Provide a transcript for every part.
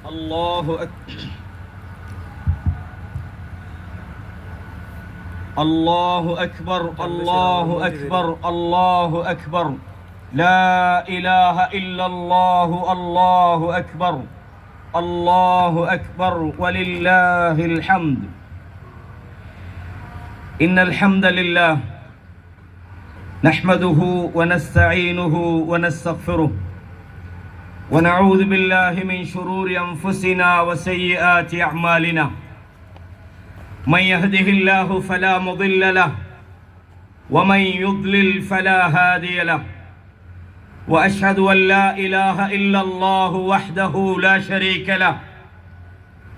الله أكبر الله أكبر الله أكبر الله أكبر لا إله إلا الله الله أكبر الله أكبر ولله الحمد إن الحمد لله نحمده ونستعينه ونستغفره ونعوذ بالله من شرور أنفسنا وسيئات أعمالنا من يهده الله فلا مضل له ومن يضلل فلا هادي له وأشهد أن لا إله إلا الله وحده لا شريك له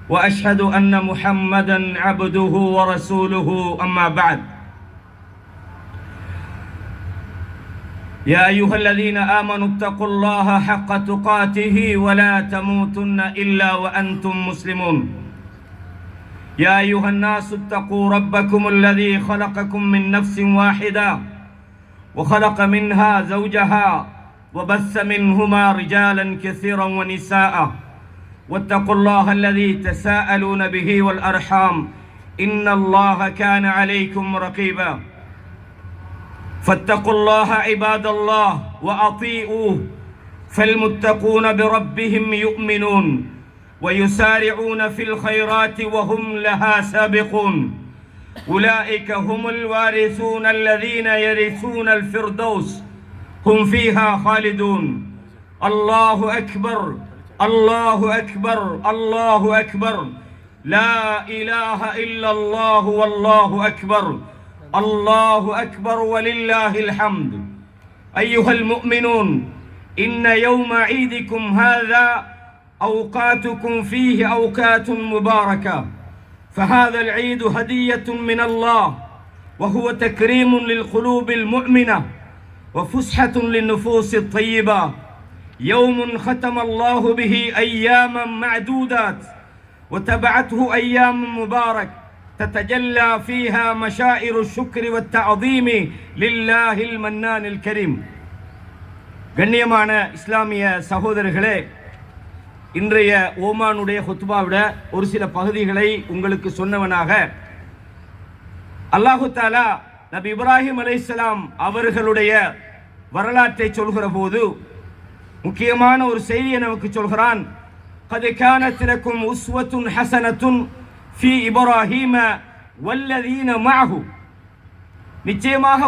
وأشهد أن محمدا عبده ورسوله أما بعد يا أيها الذين آمنوا اتقوا الله حق تقاته ولا تموتن إلا وأنتم مسلمون يا أيها الناس اتقوا ربكم الذي خلقكم من نفس واحدة وخلق منها زوجها وبث منهما رجالا كثيرا ونساء واتقوا الله الذي تساءلون به والأرحام إن الله كان عليكم رقيبا فاتقوا الله عباد الله وأطيعوه فالمتقون بربهم يؤمنون ويسارعون في الخيرات وهم لها سابقون أولئك هم الوارثون الذين يرثون الفردوس هم فيها خالدون الله أكبر الله أكبر الله أكبر لا إله إلا الله والله أكبر الله أكبر ولله الحمد أيها المؤمنون إن يوم عيدكم هذا أوقاتكم فيه أوقات مباركة فهذا العيد هدية من الله وهو تكريم للقلوب المؤمنة وفسحة للنفوس الطيبة يوم ختم الله به أياما معدودات وتبعته أيام مبارك تتجلى فيها مشاعر الشكر والتعظيم لله المنان الكريم கண்ணியமான இஸ்லாமிய சகோதரர்களே, இன்றைய ஓமானுடைய ஹுத்பாவிட ஒரு சில பகுதிகளை உங்களுக்கு சொன்னவனாக அல்லாஹு தஆலா நபி இப்ராஹிம் அலைஹிஸ்ஸலாம் அவர்களுடைய வரலாற்றை சொல்கிற போது முக்கியமான ஒரு செய்தியை நமக்கு சொல்கிறான். قد كانت لكم أسوة حسنة في إبراهيم والذين معه. நிச்சயமாக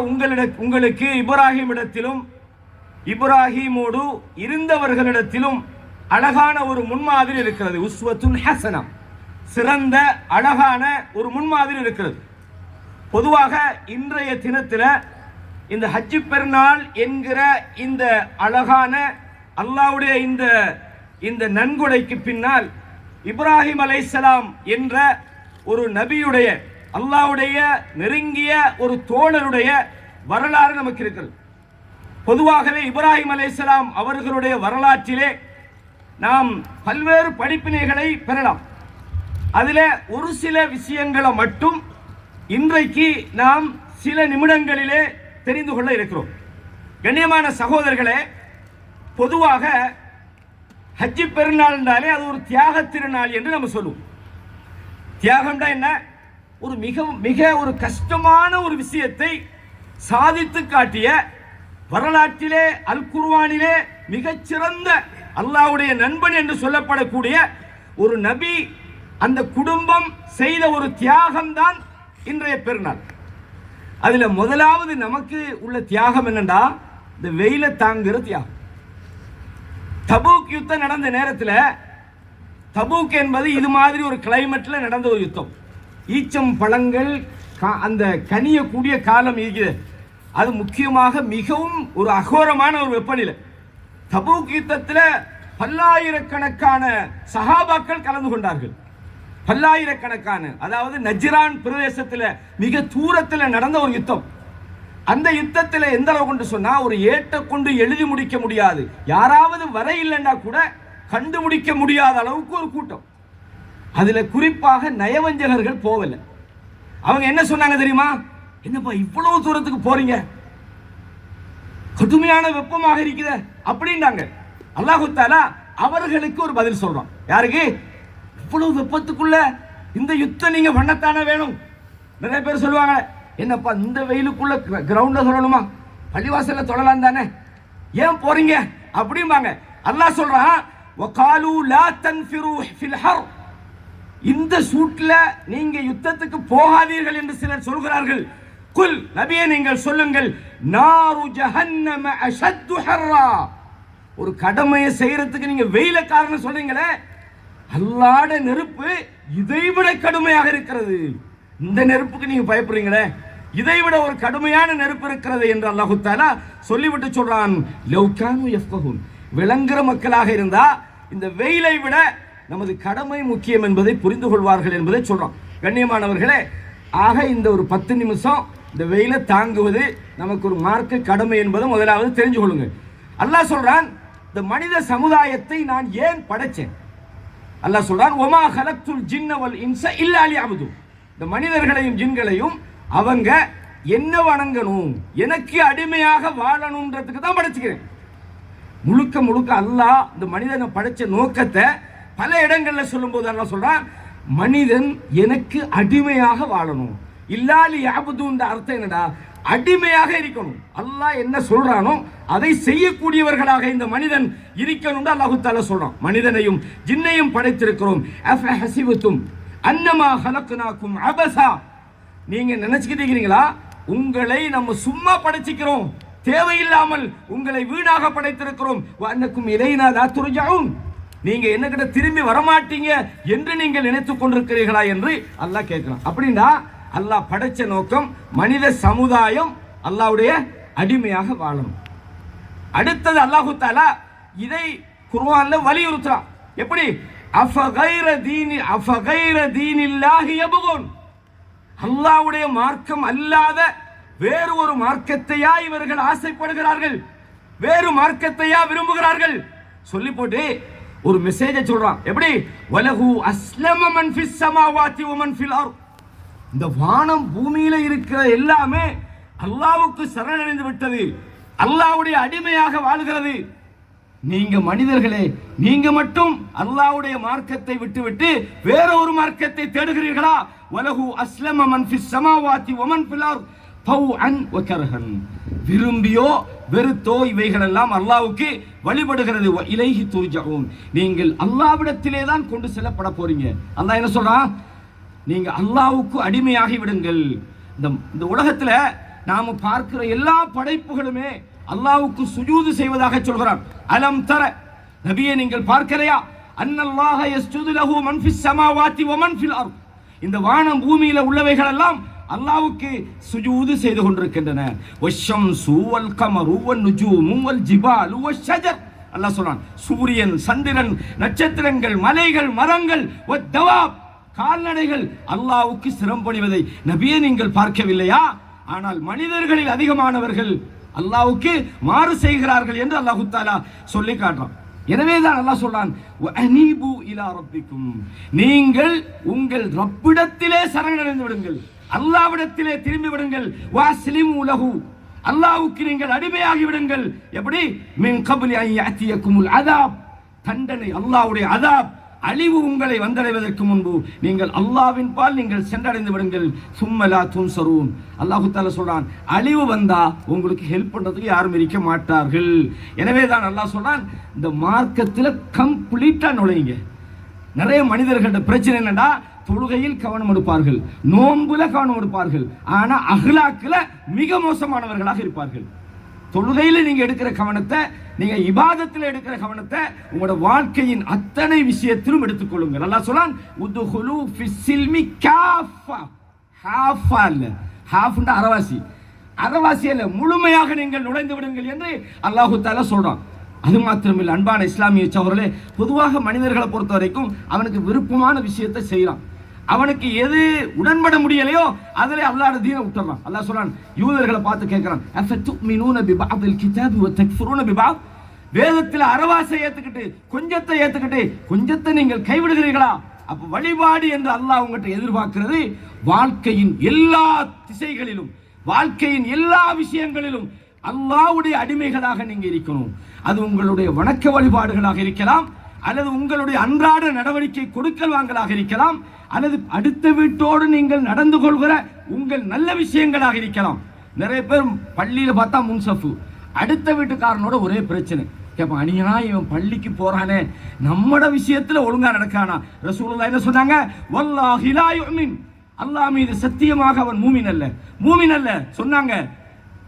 உங்களுக்கு இப்ராஹிமிடத்திலும் இப்ராஹிமோடு இருந்தவர்களிடத்திலும் அழகான ஒரு முன்மாதிரி இருக்கிறது. உஸ்வத்துன் ஹசனா, சிறந்த அழகான ஒரு முன்மாதிரி இருக்கிறது. பொதுவாக இன்றைய தினத்தில் இந்த ஹஜ்ஜி பெருநாள் என்கிற இந்த அழகான அல்லாஹ்வுடைய இந்த நன்கொடைக்கு பின்னால் இப்ராஹிம் அலைஹிஸ்ஸலாம் என்ற ஒரு நபியுடைய அல்லாஹ்வுடைய நெருங்கிய ஒரு தோழருடைய வரலாறு நமக்கு இருக்கிறது. பொதுவாகவே இப்ராஹிம் அலைஹிஸ்ஸலாம் அவர்களுடைய வரலாற்றிலே நாம் பல்வேறு படிப்பினைகளை பெறலாம். அதில் ஒரு சில விஷயங்களை மட்டும் இன்றைக்கு நாம் சில நிமிடங்களிலே தெரிந்து கொள்ள இருக்கிறோம். கண்ணியமான சகோதரர்களே, பொதுவாக ஹஜ்ஜி பெருநாள் என்றாலே அது ஒரு தியாக திருநாள் என்று நம்ம சொல்லுவோம். தியாகம்னா என்ன? ஒரு மிக ஒரு கஷ்டமான ஒரு விஷயத்தை சாதித்து காட்டிய வரலாற்றிலே அல் குர்ஆனிலே மிகச்சிறந்த அல்லாஹ்வுடைய நண்பன் என்று சொல்லப்படக்கூடிய ஒரு நபி, அந்த குடும்பம் செய்த ஒரு தியாகம்தான் இன்றைய பெருநாள். அதுல முதலாவது நமக்கு உள்ள தியாகம் என்னண்டா, இந்த வெயில தாங்குகிற தியாகம். தபூக் யுத்தம் நடந்த நேரத்தில், தபூக் என்பது இது மாதிரி ஒரு கிளைமேட்ல நடந்த ஒரு யுத்தம். ஈச்சம் பழங்கள் அந்த கனியக்கூடிய காலம் இருக்குது. அது முக்கியமாக மிகவும் ஒரு அகோரமான ஒரு வெப்பநிலை. தபூக் யுத்தத்தில் பல்லாயிரக்கணக்கான சஹாபாக்கள் கலந்து கொண்டார்கள். பல்லாயிரக்கணக்கான, அதாவது நஜ்ரான் பிரதேசத்தில் மிக தூரத்தில் நடந்த ஒரு யுத்தம். அந்த யுத்தத்தில் எந்த அளவு கொண்டு சொன்னா, ஒரு ஏட்டை கொண்டு எழுதி முடிக்க முடியாது, யாராவது வர இல்லைன்னா கூட கண்டுபிடிக்க முடியாத அளவுக்கு ஒரு கூட்டம். அதுல குறிப்பாக நயவஞ்சகர்கள் போகல. அவங்க என்ன சொன்னாங்க தெரியுமா? என்னப்பா இவ்வளவு தூரத்துக்கு போறீங்க, கடுமையான வெப்பமாக இருக்குது அப்படின்னாங்க. அல்லாஹு தஆலா அவர்களுக்கு ஒரு பதில் சொல்றோம். யாருக்கு? இவ்வளவு வெப்பத்துக்குள்ள இந்த யுத்தம் நீங்க பண்ணத்தானே வேணும். நிறைய பேர் சொல்லுவாங்க, என்னப்பா இந்த வெயிலுக்குள்ள கிரவுண்ட்ல சொல்லணுமா, பள்ளிவாசல்ல தொழலாம் தானே, ஏன் போறீங்க அப்படிம்பாங்க. அல்லாஹ் சொல்றான், வகாலு லா தன்ஃபிரு ஃபில் ஹர், இந்த சூட்ல நீங்க யுத்தத்துக்கு போகாதீர்கள் என்று சிலர் சொல்கிறார்கள். குல், நபியே நீங்கள் சொல்லுங்கள், நாரு ஜஹன்னம அஷத்து ஹர்ரா, ஒரு கடமையை செய்யறதுக்கு நீங்க வெயில காரணம் சொல்றீங்களே, அல்லாஹ்வுடைய நெருப்பு இதைவிட கடுமையாக இருக்கிறது. இந்த நெருப்புக்கு நீங்க பயப்படுறீங்களே, இதைவிட ஒரு கடுமையான நெருப்பு இருக்கிறது என்று அல்லாஹ் தஆலா சொல்லிவிட்டு சொல்றான், லவ் கானு யஃப்கஹூன், விளங்குற மக்களாக இருந்தா இந்த வெயிலை விட நமது கடமை முக்கியம் என்பதை புரிந்து கொள்வார்கள் என்பதை சொல்றோம். கண்ணியமானவர்களே, ஆக இந்த ஒரு 10 நிமிஷம் இந்த வெயிலை தாங்குவது நமக்கு ஒரு மார்க்க கடமை என்பதை முதலாவது தெரிஞ்சு கொள்ளுங்க. அல்லாஹ் சொல்றான், இந்த மனித சமுதாயத்தை நான் ஏன் படைச்சேன். அல்லாஹ் சொல்றான், ஒமா ஹலக்துல் ஜின்ன வல் இன்ஸ இல்லா லியஅபுது, இந்த மனிதர்களையும் ஜின்களையும் அவங்க என்ன வணங்கணும், எனக்கு அடிமையாக வாழணும்ன்றதுக்கு தான் படைச்சுக்கிறேன். முழுக்க முழுக்க அல்லாஹ் இந்த மனிதனை படைச்ச நோக்கத்தை பல இடங்கள்ல சொல்லும்போது அல்லாஹ் சொல்றான், மனிதன் எனக்கு அடிமையாக வாழணும். இல்லாலி யாபுதுன்ற அர்த்தம் என்னடா, அடிமையாக இருக்கணும். அல்லாஹ் என்ன சொல்றானோ அதை செய்யக்கூடியவர்களாக இந்த மனிதன் இருக்கணும். அல்லாஹ் தஆலா சொல்றான், மனிதனையும் ஜின்னையும் படைத்திருக்கிறோம். அஃபஹஸிபதும் அன்னமா ஹலக்னாகும் அபஸா, நீங்க நினைச்சுக்கிட்டு இருக்கீங்களா உங்களை நம்ம சும்மா படைச்சிக்கிறோம், தேவையில்லாமல் உங்களை வீணாக படைத்திருக்கிறோம். வஅன்னக்கும் இலைனா லா துர்ஜஊன், நீங்க என்ன கிட்ட திரும்பி வரமாட்டீங்க என்று நீங்கள் நினைத்துக் கொண்டிருக்கிறீர்களா என்று அல்லாஹ் கேட்கிறான். அப்படின்னா அல்லாஹ் படைச்ச நோக்கம் மனித சமுதாயம் அல்லாஹ்வுடைய அடிமையாக வாழணும். அடுத்தது அல்லாஹ் தஆலா இதை குர்ஆன்ல வலியுறுத்துறான். எப்படி? அஃபகைர தீனில்லாஹி யபகுன், அல்லாஹ்வுடைய மார்க்கம் அல்லாத வேறு ஒரு மார்க்கத்தையா இவர்கள் ஆசைப்படுகிறார்கள், வேறு மார்க்கத்தையா விரும்புகிறார்கள் சொல்லி போட்டு ஒரு மெசேஜை சொல்றான். எப்படி? வலஹு அஸ்லம மன் ஃபிஸ் ஸமாவாதி வ மன் ஃபில் அர்த், இந்த வானம் பூமியில இருக்கிற எல்லாமே அல்லாஹ்வுக்கு சரணடைந்து விட்டது, அல்லாஹ்வுடைய அடிமையாக வாழ்கிறது. நீங்க மனிதர்களே, நீங்க மட்டும் அல்லாஹ்வுடைய மார்க்கத்தை விட்டுவிட்டு வேற ஒரு மார்க்கத்தை தேடுகிறீர்களா? வலஹு அஸ்லம மன் ஃபிஸ் ஸமாவாதி வ மன் ஃபில் அர்த் தௌஅன் வ கர்ஹன், விரும்பியோ வெறுத்தோ இவைகள் எல்லாம் அல்லாஹ்வுக்கு வழிபடுகிறது. வ இலைஹி துர்ஜஊன், நீங்கள் அல்லாஹ்விடத்திலே தான் கொண்டு செல்லப்பட போறீங்க. அல்லாஹ் என்ன சொல்றான்? நீங்க அல்லாஹ்வுக்கு அடிமையாகி விடுங்கள். இந்த உலகத்துல நாம பார்க்கிற எல்லா படைப்புகளுமே அல்லாஹ்வுக்கு சுஜூது செய்வதாக சொல்கிறான். அலம் தர, நபியே நீங்கள் பார்க்கலையா, அன்னல்லாஹ யஸ்ஜுது லஹு மன் ஃபிஸ் ஸமாவாதி வ மன் ஃபில் அர்த், இந்த வானம் பூமியில உள்ளவைகள் எல்லாம் அல்லாஹ்வுக்கு சுஜூது செய்து கொண்டிருக்கின்றன. வஷம்சு வல் கமரு வன் நுஜூமு வல் ஜிபாலு வஷ்ஷஜர், அல்லாஹ் சொல்றான், சூரியன், சந்திரன், நட்சத்திரங்கள், மலைகள், மரங்கள், வத்தவாப், கால்நடைகள் அல்லாஹ்வுக்கு சிரம்பணிவதை நபியே நீங்கள் பார்க்கவில்லையா? ஆனால் மனிதர்களில் அதிகமானவர்கள் அல்லாஹ்வுக்கு மாறு செய்கிறார்கள் என்று அல்லாஹ் தஆலா சொல்லி காட்டுறான். எனவேதான் அல்லாஹ் சொல்றான், வஅனீபு இலா ரப்பிக்கும், நீங்கள் உங்கள் ரப்பிடத்திலே சரணடைந்து விடுங்கள், அல்லாஹ்விடத்திலே திரும்பி விடுங்கள். வஅஸ்லிமு லஹு, அல்லாஹ்வுக்கு நீங்கள் அடிமையாகி விடுங்கள். எப்படி? மின் கப்லி அன் யஅதியகுமுல் அஸாப், தண்டனை, அல்லாஹ்வுடைய அஸாப், அழிவு உங்களை வந்தடைவதற்கு முன்பு நீங்கள் அல்லாஹ்வின் பால் நீங்கள் சென்றடைந்து விடுங்கள். சும்ம லா துன்சரூன், அல்லாஹ் தஆலா சொல்றான், அழிவு வந்தா உங்களுக்கு ஹெல்ப் பண்றதுக்கு யாரும் இருக்க மாட்டார்கள். எனவே தான் அல்லாஹ் சொல்றான், இந்த மார்க்கத்தில் கம்ப்ளீட்டா நுழையுங்க. நிறைய மனிதர்களோட பிரச்சனை என்னன்னா, தொழுகையில் கவனம் எடுப்பார்கள், நோன்புல கவனம் எடுப்பார்கள், ஆனா அஹ்லாக்ல மிக மோசமானவர்களாக இருப்பார்கள். தொழுகையில நீங்க எடுக்கிற கவனத்தை, நீங்க இபாதத்தில் எடுக்கிற கவனத்தை உங்களோட வாழ்க்கையின் அத்தனை விஷயத்திலும் எடுத்துக்கொள்ளுங்கள். அல்லாஹ் சொல்றான், உதுஹுலு ஃபிஸ்ஸில்மி காஃபா, ஹாஃபா இல்ல, ஹாஃப்னா அரவாசி, அரவாசி அல்ல, முழுமையாக நீங்கள் நுழைந்து விடுங்கள் என்று அல்லாஹ் தஆலா சொல்றான். அது மாத்திரமில்லை, அன்பான இஸ்லாமிய சகோதரர்களே, பொதுவாக மனிதர்களை பொறுத்த வரைக்கும் அவனுக்கு விருப்பமான விஷயத்தை செய்யறான், அவனுக்கு எது உடன்பட முடியலையோ அதிலே அல்லாஹ்வுடைய தீனை விட்டுறான். அல்லாஹ் சொல்றான், யூதர்களை பார்த்து கேட்கிறான், அஃபதுமினூன பிபஅதில் கிதாபி வ தக்ஃபுரூன பிபஅத், வேதத்தில் அரவாசை ஏத்துக்கிட்டு கொஞ்சத்தை ஏத்துக்கிட்டு கொஞ்சத்தை நீங்கள் கைவிடுகிறீர்களா? அப்ப வழிபாடு என்று அல்லாஹ் உங்கள்கிட்ட எதிர்பார்க்கிறது வாழ்க்கையின் எல்லா திசைகளிலும், வாழ்க்கையின் எல்லா விஷயங்களிலும் அல்லாஹ்வுடைய அடிமைகளாக நீங்க இருக்கணும். அது உங்களுடைய வணக்க வழிபாடுகளாக இருக்கலாம், அல்லது உங்களுடைய அன்றாட நடவடிக்கை கொடுக்கல் வாங்கலாக இருக்கலாம், அல்லது அடுத்த வீட்டோடு நீங்கள் நடந்து கொள்கிற உங்கள் நல்ல விஷயங்களாக இருக்கலாம். நிறைய பேர் பள்ளியில பார்த்தா முன்சஃபு, அடுத்த வீட்டுக்காரனோட ஒரே பிரச்சனை. கேட்பான், அணியா இவன் பள்ளிக்கு போறானே, நம்மட விஷயத்துல ஒழுங்கா நடக்கானா? ரசூலுல்லாஹ் என்ன சொன்னாங்க? வல்லாஹி லா யுமின், அல்லாஹ் மீது சத்தியமாக அவன் மூமின் அல்ல, மூமின் அல்ல சொன்னாங்க.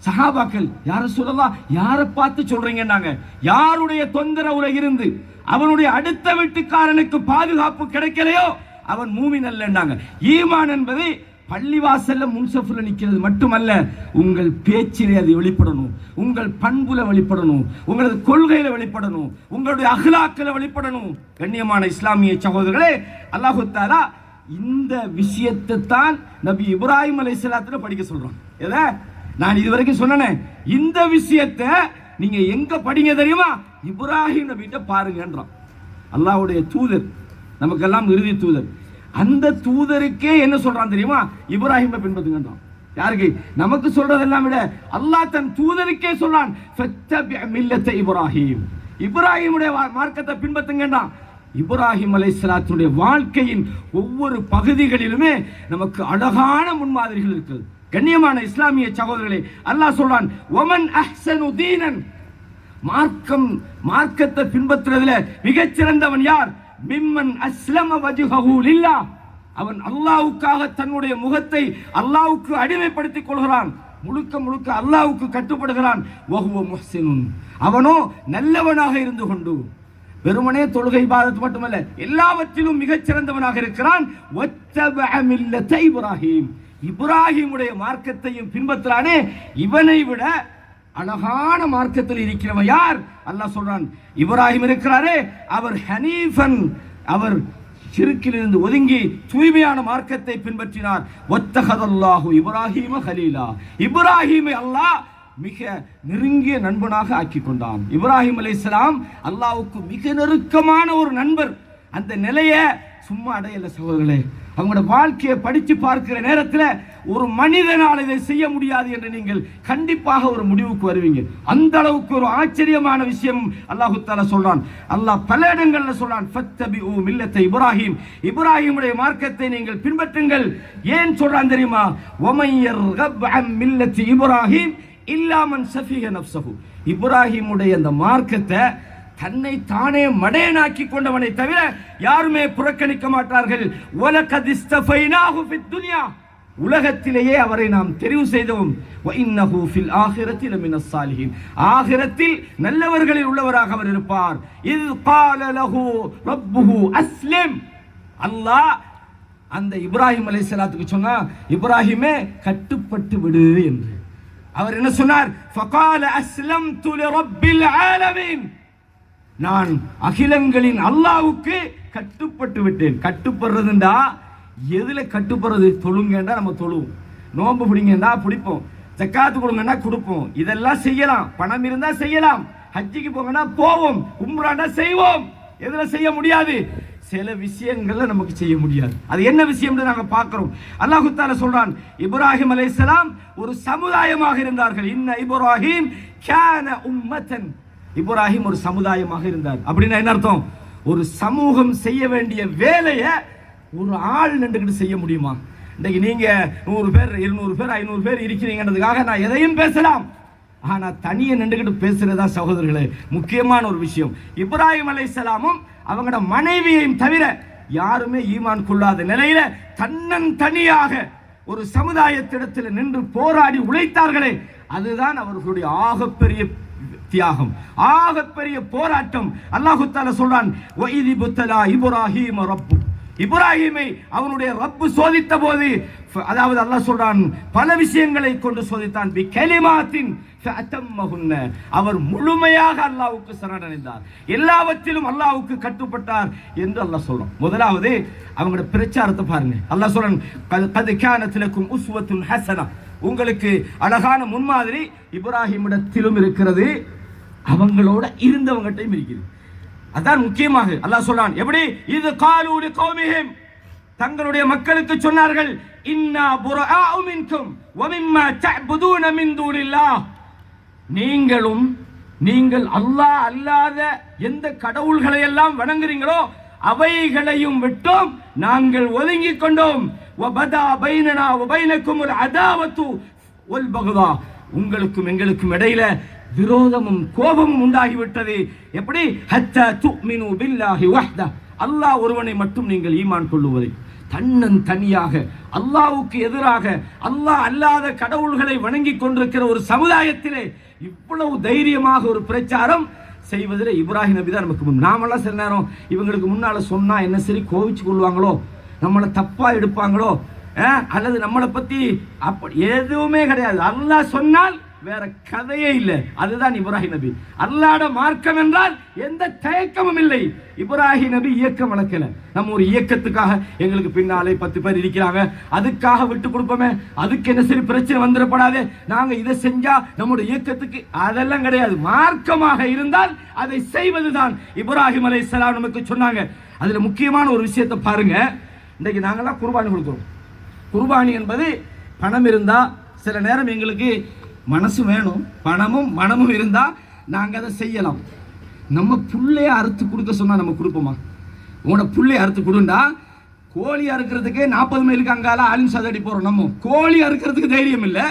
சஹாபாக்கள், யார சொல்லலாம், யாரை பார்த்து சொல்றீங்கன்னாங்க. யாருடைய தொந்தரவுல இருந்து அவனுடைய அடுத்த வீட்டுக்காரனுக்கு பாதுகாப்பு கிடைக்கலையோ அவன் மூமின் அல்லன்னாங்க. ஈமான் என்பது பள்ளிவாசல்ல முன்சஃப்ல நிக்கிறது மட்டுமல்ல, உங்கள் பேச்சிலே அது வெளிப்படணும், உங்கள் பண்புல வெளிப்படணும், உங்களது கொள்கையில வெளிப்படணும், உங்களுடைய அஹ்லாக்ல வெளிப்படணும். கண்ணியமான இஸ்லாமிய சகோதரர்களே, அல்லாஹ் தஆலா இந்த விஷயத்தை தான் நபி இப்ராஹிம் அலைஹிஸ்ஸலாத்துல படிக்க சொல்றான். எதை நான் இதுவரைக்கும் சொன்னேன், இந்த விஷயத்தை நீங்க எங்க படிங்க தெரியுமா? இப்ராஹிம் நபிட்ட பாருங்கன்றான். அல்லாஹ்வுடைய தூதர், நமக்கெல்லாம் இறுதி தூதர். அந்த தூதருக்கே என்ன சொல்றான் தெரியுமா? இப்ராஹிமை பின்பற்றுங்கன்றான். யாருக்கு? நமக்கு சொல்றதெல்லாம் விட அல்லாஹ் தன் தூதருக்கே சொல்றான், ஃபத்தபி மில்லத இப்ராஹிம், இப்ராஹிமுடைய மார்க்கத்தை பின்பற்றுங்கன்றான். இப்ராஹிம் அலைஹிஸ்ஸலாத்துடைய வாழ்க்கையின் ஒவ்வொரு பகுதிகளிலுமே நமக்கு அழகான முன்மாதிரிகள் இருக்குது. கண்ணியமான இஸ்லாமிய சகோதரர்களே, அல்லாஹ் சொல்றான், வமன் அஹ்ஸனு தீனன், மார்க்கத்தை பின்பற்றுறதுல மிகச்சிறந்தவன் யார்? மிம்மன் அஸ்லம வஜ்ஹஹு லில்லாஹ், அவன் அல்லாஹ்வுக்காக தன்னுடைய முகத்தை அல்லாஹ்வுக்கு அடிமைப்படுத்திக் கொள்கிறான், முழுக்க முழுக்க அல்லாஹ்வுக்கு கட்டுப்படுகிறான். வஹுவ முஹ்ஸினுன், அவனோ நல்லவனாக இருந்து கொண்டு, வெறுமனே தொழுகை இபாதத் மட்டுமல்ல எல்லாவற்றிலும் மிகச்சிறந்தவனாக இருக்கிறான். வத்தபஅ மில்லத இப்ராஹிம், இப்ராஹிமுடைய மார்க்கத்தையும் பின்பற்றானே, இவனை விட அழகான மார்க்கத்தில் இருக்கிறவன் யார்? அல்லாஹ் சொல்றான், இப்ராஹிம் இருக்கிறாரே அவர் ஹனீஃபன், அவர் ஷிர்கிலிருந்து ஒதுங்கி தூய்மையான மார்க்கத்தை பின்பற்றினார். வத்தஹதல்லாஹு இப்ராஹிம ஹலீலா, இப்ராஹிமை அல்லாஹ் மிக நெருங்கிய நண்பனாக ஆக்கி கொண்டான். இப்ராஹிம் அலைஹிஸ்ஸலாம் அல்லாஹ்வுக்கு மிக நெருக்கமான ஒரு நண்பர். அந்த நிலையை சும்மா அடையல சகோதரர்களே. அவங்களோட வாழ்க்கையை படித்து பார்க்கிற நேரத்தில் ஒரு மனிதனால் இதை செய்ய முடியாது என்று நீங்கள் கண்டிப்பாக ஒரு முடிவுக்கு வருவீங்க. அந்த அளவுக்கு ஒரு ஆச்சரியமான விஷயம் அல்லாஹ் தஆலா சொல்றான். அல்லாஹ் பல இடங்கள்ல சொல்றான், ஃபத்தபிஉ மில்லத இப்ராஹிம், இப்ராஹிமுடைய மார்க்கத்தை நீங்கள் பின்பற்றுங்கள். ஏன் சொல்றான் தெரியுமா? வமன் யர்கப் அன் மில்லதி இப்ராஹிம் இல்லா மன் ஸஃபிஹ நஃப்ஸஹு, இப்ராஹிமுடைய அந்த மார்க்கத்தை தன்னை தானே மடையனாக்கி கொண்டவனை தவிர யாருமே புறக்கணிக்க மாட்டார்கள். வலகத் இஸ்தஃபைனாஹு ஃபித் துன்யா, உலகத்திலேயே அவரை நாம் தெரிவு செய்தோம். வ இன்னஹு ஃபில் ஆகிரத்தி லமினஸ் சாலிஹீன், ஆகிரத்தில் நல்லவர்களில் உள்ளவராக அவர் இருப்பார். இஸ் கால லஹு ரப்புஹு அஸ்லிம், அல்லாஹ் அந்த இப்ராஹிம் அலைஹிஸ்ஸலாத்துக்கு சொன்னா, இப்ராஹிமே கட்டுப்பட்டு விடு என்று. அவர் என்ன சொன்னார்? ஃபகால அஸ்லம்து லிரப்பில் ஆலமீன், நான் அகிலங்களின் அல்லாஹ்வுக்கு கட்டுப்பட்டு விட்டேன். கட்டுப்படுறதுண்டா எதுல கட்டுப்படுறது? தொழுங்கண்டா நம்ம தொழுவோம், நோன்பு பிடிங்கண்டா பிடிப்போம், ஜக்காத்து கொடுங்கண்டா கொடுப்போம், இதெல்லாம் செய்யலாம். பணம் இருந்தா செய்யலாம், ஹஜ்ஜிக்கு போங்கன்னா போவோம், உம்ராண்டா செய்வோம். எதுல செய்ய முடியாது? சில விஷயங்கள்ல நமக்கு செய்ய முடியாது. அது என்ன விஷயம் நாங்க பார்க்கிறோம். அல்லாஹ் தஆலா சொல்றான், இப்ராஹிம் அலைஹிஸ்ஸலாம் ஒரு சமுதாயமாக இருந்தார்கள். இன்ன இப்ராஹிம் கான உம்மத்தன், இப்ராஹிம் ஒரு சமுதாயமாக இருந்தார். அப்படின்னா என்ன அர்த்தம்? ஒரு சமூகம் செய்ய வேண்டிய வேலையை ஒரு ஆள் நின்றுக்கிட்டு செய்ய முடியுமா? இன்னைக்கு நீங்க 100 பேர் 200 பேர் 500 பேர் இருக்கிறீங்கன்றதுக்காக நான் எதையும் பேசலாம், ஆனா தனியே நின்றுக்கிட்டு பேசுறதா சகோதரர்களே முக்கியமான ஒரு விஷயம். இப்ராஹிம் அலைஹிஸ்ஸலாமும் அவங்களோட மனைவியையும் தவிர யாருமே ஈமான் கொள்ளாத நிலையில தன்னன் தனியாக ஒரு சமுதாயத்திடத்தில் நின்று போராடி உழைத்தார்களே, அதுதான் அவர்களுடைய ஆகப்பெரிய தியாகம், ஆகப்பெரிய போராட்டம். அல்லாஹ் தஆலா சொல்றான், வஇதி புத்தலா இப்ராஹீம ரப்பு, இப்ராஹிமை அவனுடைய ரப்பு சோதித்த போது, அதாவது அல்லாஹ் சொல்றான் பல விஷயங்களை கொண்டு சோதித்தான். பி கலிமாத்தின் ஃபஅத்தம்மஹுன்ன, அவர் முழுமையாக அல்லாஹ்வுக்கு சரணடைந்தார், எல்லாவற்றிலும் அல்லாஹ்வுக்கு கட்டுப்பட்டார் என்று அல்லாஹ் சொல்றான். முதலாவது அவங்களோட பிரச்சாரத்தை பாருங்க. அல்லாஹ் சொல்றான், கத் கானத் லக்கும் உஸ்வத்துன் ஹஸனா, உங்களுக்கு அழகான முன்மாதிரி இப்ராஹிமிடத்திலும் இருக்கிறது, அவங்களோட இருந்தவங்கட்டையும் இருக்குது. அதான் முக்கியமாக அல்லாஹ் சொல்றான். எப்படி? இது காலூ லிகௌமிஹிம், தங்களுடைய மக்களுக்கு சொன்னார்கள், இன்னா புராஉ மின்கும் வ மிம்மா தஅபுதூன மின் தூனில்லாஹ், நீங்களும் நீங்கள் அல்லாஹ் அல்லாத எந்த கடவுள்களை எல்லாம் வணங்குறீங்களோ அவைகளையும் விட்டோம் நாங்கள் ஒதுங்கிக் கொண்டோம். வபதா பைனனா வபைனக்கும் அதாவத்து வல் பக்தா, உங்களுக்கும் எங்களுக்கும் இடையில விரோதமும் கோபமும் உண்டாகிவிட்டது. எப்படி? ஹத்தா துமினு பில்லாஹி வஹ்தா, அல்லாஹ் ஒருவனை மட்டும் நீங்கள் ஈமான் கொள்ளுவதை. தன்னன் தனியாக அல்லாஹ்வுக்கு எதிராக அல்லாஹ் அல்லாத கடவுள்களை வணங்கி கொண்டிருக்கிற ஒரு சமுதாயத்திலே இவ்வளவு தைரியமாக ஒரு பிரச்சாரம் செய்வதில் இப்ராஹிம் நபி தான் நமக்கு முன். நாமெல்லாம் சில நேரம் இவங்களுக்கு முன்னால சொன்னா என்ன சரி கோவிச்சு கொள்வாங்களோ, நம்மளை தப்பா எடுப்பாங்களோ, அல்லது நம்மளை பத்தி அப்படி எதுவுமே கிடையாது. அல்லாஹ் சொன்னால் வேற கதையே இல்லை. அதுதான் இப்ராஹிம் நபி. அல்லாஹ்ட மார்க்கம் என்றால் எந்த தயக்கமும் இல்லை. இப்ராஹிம் நபி இயக்கம் வளர்க்கல. நம்ம ஒரு இயக்கத்துக்காக எங்களுக்கு பின்னாலே 10 பேர் இருக்கிறாங்க, அதுக்காக விட்டு கொடுப்போமே, அதுக்கு என்ன சரி பிரச்சனை வந்துடப்படாது, நாங்க இதை செஞ்சா நம்முடைய இயக்கத்துக்கு, அதெல்லாம் கிடையாது. மார்க்கமாக இருந்தால் அதை செய்வதுதான் இப்ராஹிம் அலைஹிஸ்ஸலாம் நமக்கு சொன்னாங்க. அதுல முக்கியமான ஒரு விஷயத்தை பாருங்க. இன்றைக்கு நாங்கெல்லாம் குர்பானி கொடுக்கிறோம். குர்பானி என்பது பணம் இருந்தா, சில நேரம் எங்களுக்கு மனசு வேணும், பணமும் மனமும் இருந்தா நாங்க அதை செய்யலாம். நம்ம புள்ளைய அறுத்து கொடுக்க சொன்னா நம்ம கொடுப்போமா? உங்களோட புள்ளைய அறுத்து கொடுண்டா, கோழி அறுக்கிறதுக்கு 40 மைலுக்கு அங்கால ஆலிம் சதடி போறோம். நம்ம கோழி அறுக்கிறதுக்கு தைரியம் இல்லை.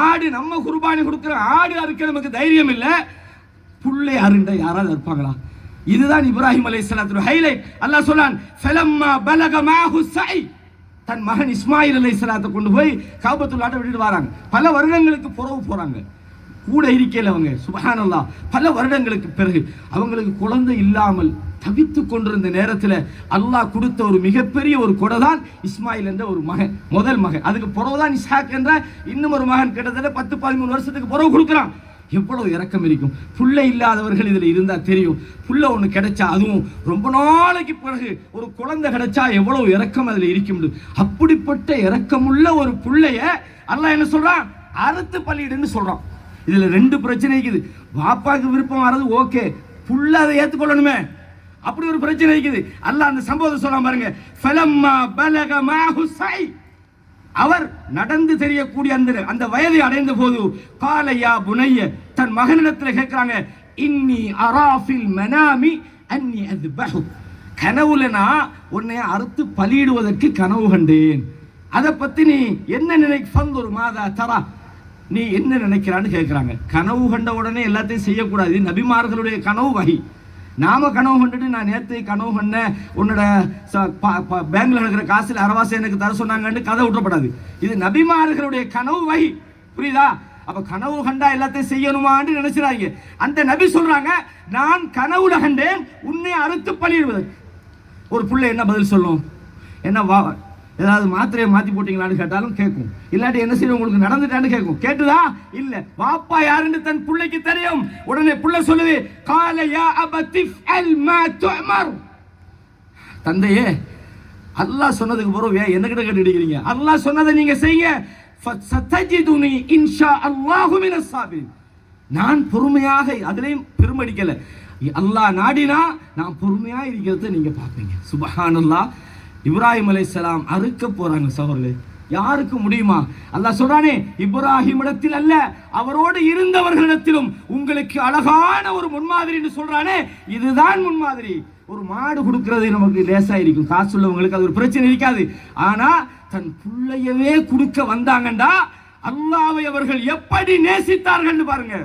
ஆடு நம்ம குர்பானி கொடுக்கிற ஆடு அறுக்க நமக்கு தைரியம் இல்லை. புள்ளை அருண்ட யாராவது அறுப்பாங்களா? இதுதான் இப்ராஹிம் அலைஹிஸ்ஸலாத்துடைய ஹைலைட். அல்லாஹ் சொல்றான், ஃபலம்மா பலக மாஹு ஸை, தன் மகன் இஸ்மாயில் அலைஹிஸ்ஸலாத்தை கொண்டு போய் காபத்துல்லாஹ்ட்ட விட்டுட்டு வராங்க. பல வருடங்களுக்கு புறவு போறாங்க, கூட இருக்கையில் அவங்க சுப்ஹானல்லாஹ். பல வருடங்களுக்கு பிறகு அவங்களுக்கு குழந்தை இல்லாமல் தவித்து கொண்டிருந்த நேரத்தில் அல்லாஹ் கொடுத்த ஒரு மிகப்பெரிய ஒரு கொடை தான் இஸ்மாயில் என்ற ஒரு மகன், முதல் மகன். அதுக்கு பிறகுதான் இஸ்ஹாக் என்ற இன்னும் ஒரு மகன் கிட்டத்தட்ட 10-13 வருஷத்துக்கு பிறகு கொடுக்குறான். எவ்வளவு இரக்கம் இருக்கும். புள்ள இல்லாதவர்கள் இதுல இருந்தா தெரியும். புள்ள ஒண்ணு கிடைச்சா, அதுவும் ரொம்ப நாளைக்கு பிறகு ஒரு குழந்தை கிடைச்சா எவ்வளவு இரக்கம் அதுல இருக்கும். அப்படிப்பட்ட இரக்கமுள்ள ஒரு புள்ளைய அல்லாஹ் என்ன சொல்றான்? அறுத்து பலியிடுன்னு சொல்றான். இதுல 2 பிரச்சனை இருக்குது. பாப்பாக்கு விருப்பம் வர்றது ஓகே, புள்ள அதை ஏத்துக்கொள்ளணுமே, அப்படி ஒரு பிரச்சனை இருக்குது. அல்லாஹ் அந்த சம்பவத்தை சொல்றான் பாருங்க. ஃபலம்மா பலக மாஹு ஸை, அவர் நடந்து தெரியக்கூடிய அந்த வயதை அடைந்த போது காலையா புனைய, தன் மகனிடத்தில் கேட்கிறாங்க, இன்னி அராஃபில் மனாமி அன்னி அத்பஹு, கனவுல நான் உன்னை அறுத்து பலியிடுவதற்கு கனவு கண்டேன். அதை பத்தி நீ என்ன ஃபந்துர் மாதா தரா, நீ என்ன நினைக்கிறான்னு கேட்கிறாங்க. கனவு கண்ட உடனே எல்லாத்தையும் செய்யக்கூடாது. நபிமார்களுடைய கனவு வகை. நாம கனவு கண்டுட்டு நான் நேற்று கனவு கண்ண உன்னோட பேங்க்ல இருக்கிற காசுல அரவாசம் எனக்கு தர சொன்னாங்கன்னு கதை விட்டுறப்படாது. இது நபிமார்களுடைய கனவு வகை. புரியுதா? அப்ப கனவு கண்டா எல்லாத்தையும் செய்யணுமான்னு நினைச்சிடாங்க. அந்த நபி சொல்றாங்க, நான் கனவுல கண்டேன் உன்னை அறுத்து பலியிடுவது. ஒரு புள்ள என்ன பதில் சொல்லும்? என்ன ஏதாவது மாத்திரையை மாத்தி போட்டீங்களான்னு கேட்டாலும் கேட்கும். இல்லாட்டி என்ன செய்யும், உங்களுக்கு நடந்துட்டான்னு கேட்கும். கேட்டுதா? இல்ல. பாப்பா யாருன்னு தன் பிள்ளைக்கு தெரியும். உடனே புள்ள சொல்லுது, கால யா அபதி ஃஅல் மா துஅமர், தந்தையே அல்லாஹ் சொன்னதுக்கு பிறகு என்ன கிட்ட கேட்டுக்கிறீங்க? அல்லாஹ் சொன்னதை நீங்க செய்யுங்க. ஃபஸதஜிதுனி இன்ஷா அல்லாஹு மினஸ் ஸாபிரின், நான் பொறுமையாக, அதிலையும் பெருமடிக்கல, அல்லாஹ் நாடினா நான் பொறுமையா இருக்கிறத நீங்க பார்ப்பீங்க. சுப்ஹானல்லாஹ். இப்ராஹிம் அலைஹிஸ்ஸலாம் அறுக்க போறாங்க சகோதரர்களே. யாருக்கு முடியுமா? அல்லாஹ் சொல்றானே, இப்ராஹிம் இடத்தில் அல்ல அவரோடு இருந்தவர்களிடத்திலும் உங்களுக்கு அழகான ஒரு முன்மாதிரி என்று சொல்றானே, இதுதான் முன்மாதிரி. ஒரு மாடு கொடுக்கிறது நமக்கு லேசா இருக்கும், காசு உள்ளவங்களுக்கு அது ஒரு பிரச்சனை இருக்காது. ஆனா தன் பிள்ளையவே கொடுக்க வந்தாங்கண்டா அல்லாஹ்வை அவர்கள் எப்படி நேசித்தார்கள் பாருங்க.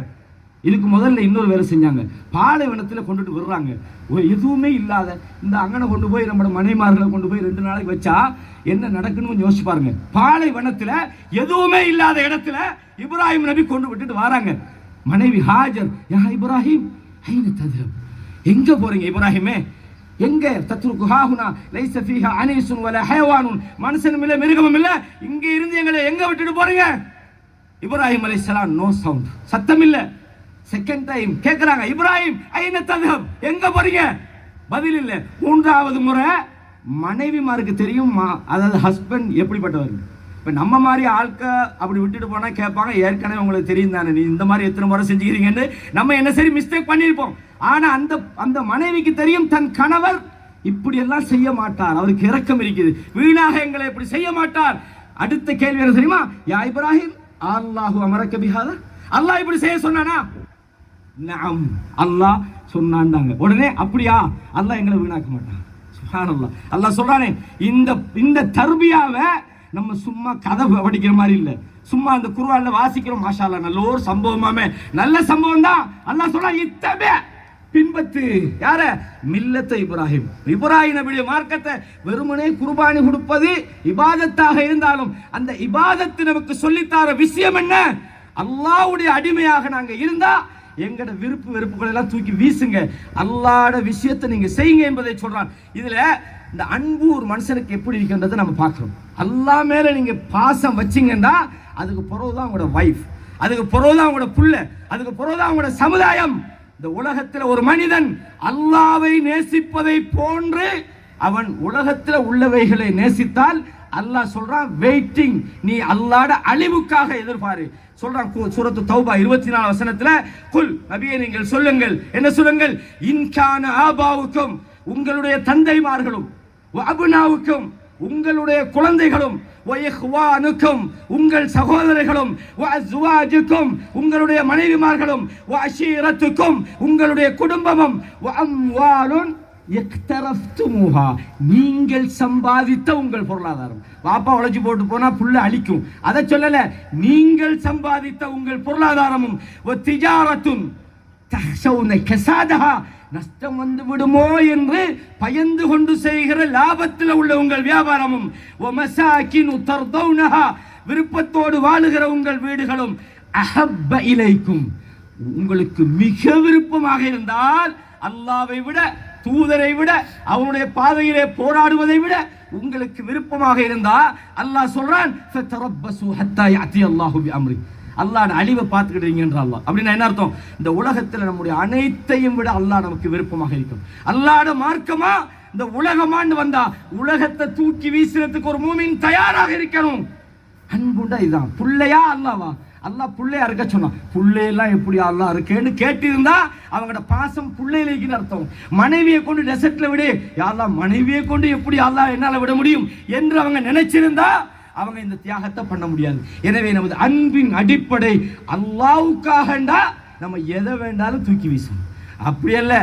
இதுக்கு முதல்ல இன்னொரு வேலை செஞ்சாங்க. பாலைவனத்தில் கொண்டுட்டு விடுறாங்க, எதுவுமே இல்லாத இந்த அங்கனை கொண்டு போய் நம்மளோட மனைமார்களை கொண்டு போய் 2 நாளைக்கு வச்சா என்ன நடக்கணும்னு யோசிச்சு பாருங்க. பாலைவனத்தில் எதுவுமே இல்லாத இடத்துல இப்ராஹிம் நபி கொண்டு விட்டுட்டு வராங்க. மனைவி ஹாஜர், யா இப்ராஹிம் ஐன தத்ஹப், எங்க போறீங்க இப்ராஹிமே? எங்க? தத்ருக்கு ஹாஹுனா லைஸ ஃபீஹா அனீசுன் வலா ஹயவானுன், மனுஷனும் இல்ல மிருகமும் இல்ல, இங்க இருந்து எங்களை எங்க விட்டுட்டு போறீங்க? இப்ராஹிம் அலைஹிஸ்ஸலாம் நோ சவுண்ட், சத்தம் இல்ல. செகண்ட் டைம் கேட்கிறாங்க, இப்ராஹிம் ஐன தத்ஹப், எங்க போறீங்க? பதில் இல்ல. 3வது முறை மனைவிமாருக்கு தெரியும், அதாவது ஹஸ்பண்ட் எப்படிப்பட்டவர். இப்போ நம்ம மாதிரி ஆட்க அப்படி விட்டுட்டு போனா கேட்பாங்க, ஏற்கனவே உங்களுக்கு தெரியும் தானே, நீ இந்த மாதிரி எத்தனை முறை செஞ்சுக்கிறீங்கன்னு நம்ம என்ன சரி மிஸ்டேக் பண்ணியிருப்போம். ஆனா அந்த மனைவிக்கு தெரியும் தன் கணவர் இப்படி எல்லாம் செய்ய மாட்டார், அவருக்கு இரக்கம் இருக்குது, வீணாக எங்களை இப்படி செய்ய மாட்டார். அடுத்த கேள்வி என்ன தெரியுமா? யா இப்ராஹிம் அல்லாஹு அமரக பிஹாதா, அல்லாஹ் இப்படி செய்ய சொன்னானா? நாம் அல்லாஹ் சொன்னான்டாங்க. உடனே அப்படியா, அல்லாஹ் எங்களை வீணாக்க மாட்டான். சுப்ஹானல்லாஹ். அல்லாஹ் சொல்றானே, இந்த தர்பியாவை நம்ம சும்மா கதை படிக்கிற மாதிரி இல்லை, சும்மா அந்த குர்ஆன்ல வாசிக்கிறோம். மாஷா அல்லாஹ், நல்ல ஒரு சம்பவமாமே, நல்ல சம்பவம் தான். அல்லாஹ் சொல்றான், இத்தபி, பின்பற்று. யார? மில்லத்தை இப்ராஹிம். இப்ராஹிம் நபியுடைய மார்க்கத்தை. வெறுமனே குர்பானி கொடுப்பது இபாதத்தாக இருந்தாலும் அந்த இபாதத்து நமக்கு சொல்லித்தார விஷயம் என்ன? அல்லாஹ்வுடைய அடிமையாக நாங்க இருந்தா எங்கட விருப்பு வெறுப்புகளை எல்லாம் தூக்கி வீசுங்க, அல்லாஹ்வோட விஷயத்தை நீங்க செய்யுங்க என்பதை சொல்றான். இதுல இந்த அன்பு ஒரு மனுஷனுக்கு எப்படி இருக்கின்றதை நம்ம பார்க்கிறோம். அல்லாஹ் மேல நீங்க பாசம் வச்சீங்கன்னா அதுக்கு பிறகுதான் உங்களோட வைஃப், அதுக்கு பிறகுதான் உங்களோட புள்ள, அதுக்கு பிறகுதான் உங்களோட சமுதாயம். இந்த உலகத்தில் ஒரு மனிதன் அல்லாஹ்வை நேசிப்பதை போன்று அவன் உலகத்தில் உள்ளவைகளை நேசித்தால் அல்லாஹ் சொல்றான் வெயிட்டிங், நீ அல்லாஹ்வோட அழிவுக்காக எதிர்பாரு சொல்றான். சூரத்து தௌபா 24 வசனத்துல, குல் நபியே நீங்கள் சொல்லுங்கள், என்ன சொல்லுங்கள்? இன்கான ஆபாவுக்கும், உங்களுடைய தந்தைமார்களும், அபுனாவுக்கும், உங்களுடைய குழந்தைகளும், வயஹ்வானுக்கும், உங்கள் சகோதரர்களும், வஅஸ்வாஜுக்கும், உங்களுடைய மனைவிமார்களும், வஅஷீரத்துக்கும், உங்களுடைய குடும்பமும், வஅம்வாலுன் எக்தரஃப்துமுஹா, நீங்கள் சம்பாதித்த உங்கள் பொருளாதாரம். பாப்பா உழைச்சி போட்டு போனா புள்ள அழிக்கும், அதை சொல்லல. நீங்கள் சம்பாதித்த உங்கள் பொருளாதாரமும், வத்திஜாரத்துன் தஹ்ஷவுன கஸாதஹா, நஷ்டம் வந்து விடுமோ என்று பயந்து கொண்டு செய்கிற லாபத்தில் உள்ள உங்கள் வியாபாரமும், வமசாகினு தர்தௌனஹா, விருப்பத்தோடு வாழுகிற உங்கள் வீடுகளும், அஹப்ப இலைக்கும், உங்களுக்கு மிக விருப்பமாக இருந்தால் அல்லாஹ்வை விட, தூதரை விட, அவனுடைய பாதையிலே போராடுவதை விட உங்களுக்கு விருப்பமாக இருந்தா அல்லாஹ் சொல்றான், ஃபதரப்பசு ஹத்தா யாத்தி அல்லாஹு பிஅம்ரி, அல்லாஹ் அழிவை பார்த்துக்கிட்டீங்க என்ற அல்லாஹ். அப்படின்னா என்ன அர்த்தம்? இந்த உலகத்தில் நம்முடைய அனைத்தையும் விட அல்லாஹ் நமக்கு விருப்பமாக இருக்கும். அல்லாஹ்வோட மார்க்கமா இந்த உலகமாண்டு வந்தா உலகத்தை தூக்கி வீசுறதுக்கு ஒரு மூமின் தயாராக இருக்கணும். அன்புண்டா இதுதான். புள்ளையா அல்லாவா? அல்லாஹ் புள்ளையா இருக்க சொன்னான். புள்ளையெல்லாம் எப்படி அல்லாஹ் இருக்கேன்னு கேட்டிருந்தா அவங்களோட பாசம் புள்ளையிலேக்கு அர்த்தம். மனைவியை கொண்டு டெசர்ட்ல விடு, யாரெல்லாம் மனைவியை கொண்டு எப்படி அல்லாஹ் என்னால விட முடியும் என்று அவங்க நினைச்சிருந்தா அவங்க இந்த தியாகத்தை பண்ண முடியாது. எனவே நமது அன்பின் அடிப்படை அல்லாஹ்வுக்காகண்டா நம்ம எதை வேண்டாலும் தூக்கி வீசணும். அப்படி அல்ல,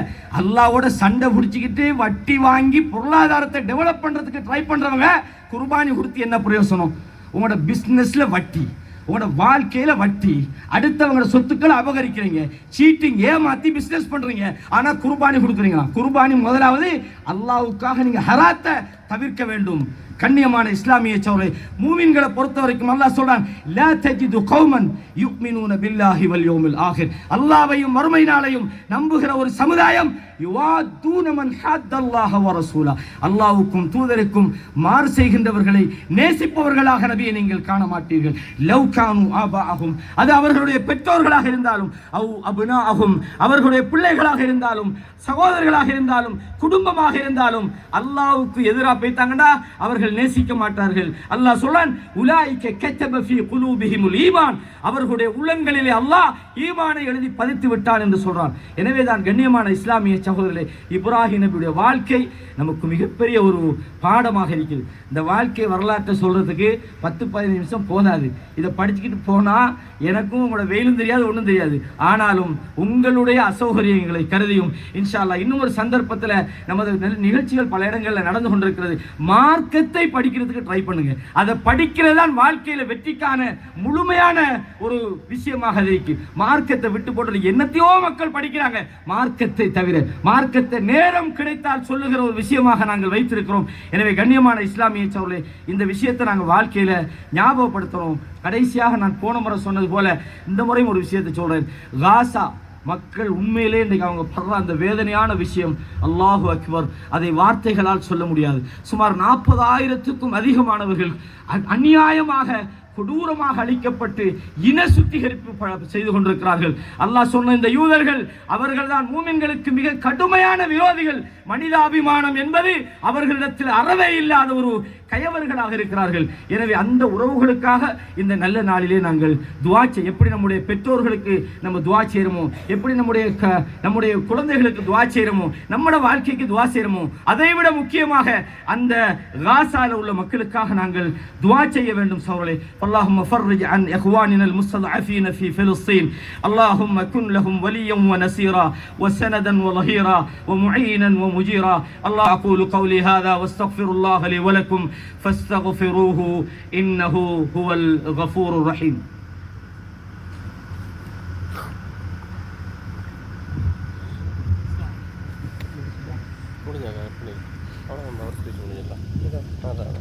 அல்லாஹ்வோட சண்டை பிடிச்சிக்கிட்டு வட்டி வாங்கி பொருளாதாரத்தை டெவலப் பண்றதுக்கு ட்ரை பண்றவங்க குர்பானி கொடுத்து என்ன பிரயோசனம்? உங்களோட பிசினஸ்ல வட்டி, உங்களோட வாழ்க்கையில வட்டி, அடுத்தவங்களோட சொத்துக்களை அபகரிக்கிறீங்க, சீட்டிங், ஏமாத்தி பிசினஸ் பண்றீங்க, ஆனா குர்பானி கொடுக்குறீங்களா? குர்பானி முதலாவது அல்லாஹ்வுக்காக நீங்க ஹராத்தை தவிர்க்க வேண்டும். கண்ணியமான இஸ்லாமிய சோழரை, மூமின்களை பொறுத்த வரைக்கும் அல்லாஹ் சொல்றான், லா தஜிது கௌமன் யுக்மினூன பில்லாஹி வல் யௌமில் ஆகிர், அல்லாஹ்வையும் மறுமை நாளையும் நம்புகிற ஒரு சமுதாயம், யுவாதூன மன் ஹத்தல்லாஹ வ ரசூலா, அல்லாஹ்வுக்கும் தூதருக்கும் மாறு செய்கின்றவர்களை நேசிப்பவர்களாக நபியை நீங்கள் காண மாட்டீர்கள். லவ் கானு ஆபாஅஹும், அது அவர்களுடைய பெற்றோர்களாக இருந்தாலும், அவ் அப்னாஅஹும், அவர்களுடைய பிள்ளைகளாக இருந்தாலும், சகோதரர்களாக இருந்தாலும், குடும்பமாக இருந்தாலும், அல்லாஹ்வுக்கு எதிராக போய்த்தாங்கடா அவர்கள் நேசிக்க மாட்டார்கள். அல்லாஹ் சொல்றான், உலாயிக கதப ஃபீ குலூபிஹிமுல் ஈமான், அவர்களுடைய உள்ளங்களிலே அல்லாஹ் ஈமானை எழுதி பதித்து விட்டான் என்று சொல்றான். எனவே தான் கண்ணியமான இஸ்லாமிய சகோதரர்களே, இப்ராஹிம் நபியுடைய வாழ்க்கை நமக்கு மிகப்பெரிய ஒரு பாடமாக இருக்குது. இந்த வாழ்க்கை வரலாற்றை சொல்றதுக்கு 10-15 நிமிஷம் போதாது. இதை படிச்சுக்கிட்டு போனா எனக்கும் உங்களோட வெயிலும் தெரியாது, ஒன்றும் தெரியாது. ஆனாலும் உங்களுடைய அசௌகரியங்களை கருதியும் இன்ஷா அல்லாஹ் இன்னும் ஒரு சந்தர்ப்பத்தில் நமது நிகழ்ச்சிகள் பல இடங்களில் நடந்து கொண்டிருக்கிறது. மார்க்கத்தை படிக்கிறதுக்கு ட்ரை பண்ணுங்க. அதை படிக்கிறதான் வாழ்க்கையில வெற்றிக்கான முழுமையான ஒரு விஷயமாக இருக்கு. மார்க்கத்தை விட்டு போட்டு என்னத்தையோ மக்கள் படிக்கிறாங்க, மார்க்கத்தை தவிர. மார்க்கத்தை நேரம் கிடைத்தால் சொல்லுகிற ஒரு விஷயமாக நாங்கள் வைத்திருக்கிறோம். எனவே கண்ணியமான இஸ்லாமிய சோழர்களே, இந்த விஷயத்தை நாங்கள் வாழ்க்கையில ஞாபகப்படுத்துறோம். கடைசியாக நான் போன முறை சொன்னது போல இந்த முறையும் ஒரு விஷயத்தை சொல்றேன். காசா மக்கள் உண்மையிலே இன்றைக்கு அவங்க படுற அந்த வேதனையான விஷயம், அல்லாஹு அக்பர், அதை வார்த்தைகளால் சொல்ல முடியாது. சுமார் 40,000க்கும் அதிகமானவர்கள் அநியாயமாக கொடூரமாக அழிக்கப்பட்டு இன சுத்திகரிப்பு செய்து கொண்டிருக்கிறார்கள். அல்லாஹ் சொன்ன இந்த யூதர்கள், அவர்கள் தான் மூமின்களுக்கு மிக கடுமையான விரோதிகள். மனிதாபிமானம் என்பது அவர்களிடத்தில் அறவே இல்லாத ஒரு கயவர்களாக இருக்கிறார்கள். எனவே அந்த உறவுகளுக்காக இந்த நல்ல நாளிலே நாங்கள் துஆ செய்ய, எப்படி நம்முடைய பெற்றோர்களுக்கு நம்ம துஆ செய்யறோமோ, எப்படி நம்முடைய குழந்தைகளுக்கு துஆ செய்யறோமோ, நம்முடைய வாழ்க்கைக்கு துஆ செய்யறோமோ, அதை விட முக்கியமாக அந்த காசால உள்ள மக்களுக்காக நாங்கள் துஆ செய்ய வேண்டும். சகோதரர்களே, اللهم فرج عن إخواننا المستضعفين في فلسطين، اللهم كن لهم وليا ونسيرا وسندا وظهيرا ومعينا ومجيرا. الله أقول قولي هذا واستغفر الله لي ولكم فاستغفروه إنه هو الغفور الرحيم. முடிஞ்சாங்க அவ்வளோ நம்ம ஒரு ஸ்பீச் முடிஞ்சிடலாம். அதான்